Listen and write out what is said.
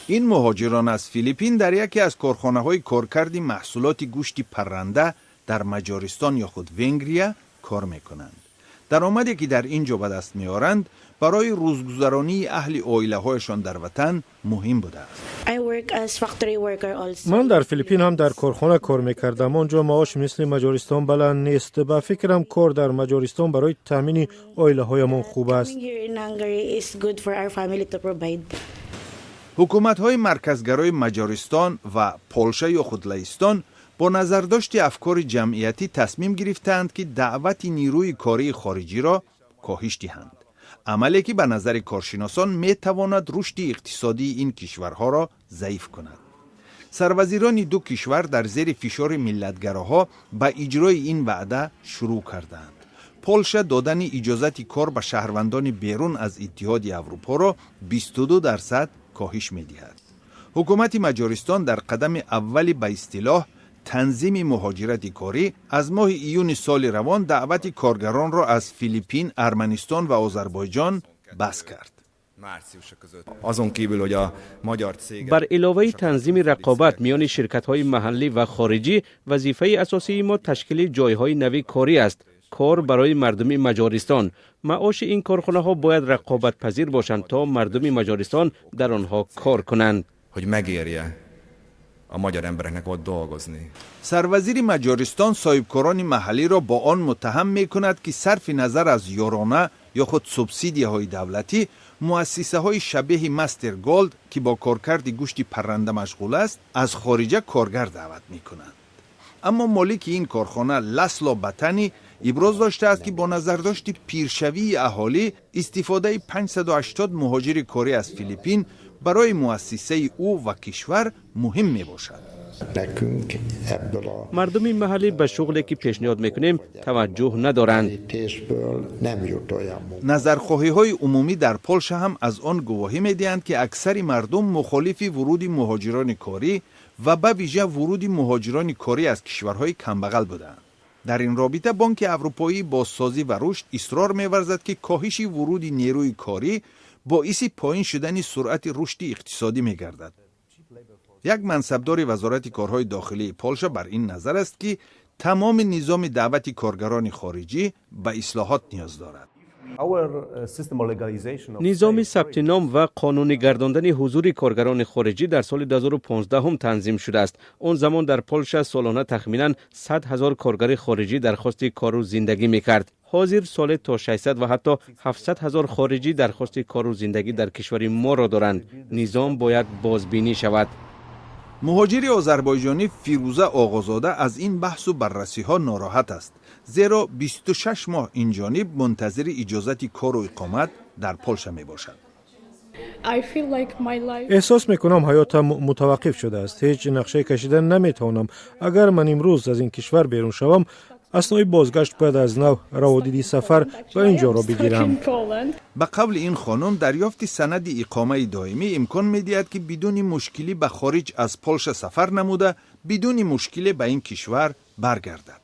این مهاجران از فیلیپین در یکی از کارخانه‌های کارکرد محصولات گوشت پرنده در مجارستان یا خود ونگریا کار میکنند. درآمدی که در اینجا به دست میارند برای روزگذرانی اهل عائله‌هایشان در وطن مهم بوده است. من در فیلیپین هم در کارخانه کار میکردم. آنجا معاش مثل مجارستان بلند نیست. به فکرم کار در مجارستان برای تامین عائله‌هایمان خوب است. حکومت‌های مرکزگرای مجارستان و پولشه یا خود لهستان با نظرداشت افکار جمعیتی تصمیم گرفتند که دعوت نیروی کاری خارجی را کاهش دهند. عملی که به نظر کارشناسان می تواند رشد اقتصادی این کشورها را ضعیف کند. سروزیران دو کشور در زیر فشار ملتگراها به اجرای این وعده شروع کردند. پولشه دادن اجازت کار به شهروندان بیرون از اتحاد اروپا را 22% کاهش می دهد. حکومت مجارستان در قدم اولی به اصطلاح تنظیم مهاجرت کاری از ماه ایون سال روان دعوت کارگران را از فیلیپین، ارمنستان و آذربایجان بس کرد. بر علاوه تنظیم رقابت میان شرکت‌های محلی و خارجی، وظیفه اساسی ما تشکیل جایهای نوی کاری است. کار برای مردم مجارستان. معاش این کارخانه‌ها باید رقابت پذیر باشند تا مردم مجارستان در آنها کار کنند. hogy megérje a magyar embereknek ott dolgozni. سروزیر مجارستان صاحبکاران محلی را با آن متهم می کند که صرف نظر از یارانه یا خود سوبسیدی های دولتی، مؤسسه های شبیه مستر گولد که با کارکرد گوشت پرنده مشغول است از خارجه کارگر دعوت می کنند. اما مالک این کارخانه لسلا بطنی ابراز داشته است که با نظرداشت پیرشوی اهالی استفاده 580 مهاجر کاری از فیلیپین برای مؤسسه او و کشور مهم می باشد. مردم محلی به شغلی که پیشنهاد میکنیم توجه ندارند. نظرخواهی های عمومی در پولشه هم از آن گواهی می دهند که اکثر مردم مخالف ورود مهاجران کاری و به ویژه ورود مهاجران کاری از کشورهای کمبغل بودند. در این رابطه بانک اروپایی بازسازی و رشد اصرار می‌ورزد که کاهش ورود نیروی کاری باعث پایین شدن سرعت رشد اقتصادی می‌گردد. یک منصبدار وزارت کارهای داخلی پولشه بر این نظر است که تمام نظام دعوت کارگران خارجی به اصلاحات نیاز دارد. نظام ثبت نام و قانونی گرداندن حضور کارگران خارجی در سال 2015 هم تنظیم شده است. اون زمان در پولشه سالانه تخمیناً 100,000 کارگر خارجی درخواست کار و زندگی میکرد. حاضر سال تا 600 و حتی 700,000 خارجی درخواست کار و زندگی در کشور ما را دارند. نظام باید بازبینی شود. مهاجر آذربایجانی فیروزه آقازاده از این بحث و بررسی ها ناراحت است، زیرا 26 ماه این جانب منتظر اجازت کار و اقامت در پولشه می باشد. احساس میکنم حیاتم متوقف شده است. هیچ نقشه کشیدن نمیتوانم. اگر من امروز از این کشور بیرون شوم، اثنای بازگشت باید از نو روادیدی سفر به اینجا را بگیرم. به قول این خانم دریافت سند اقامه دائمی امکان می‌دهد که بدون مشکلی به خارج از پولشه سفر نموده بدون مشکلی به این کشور برگردد.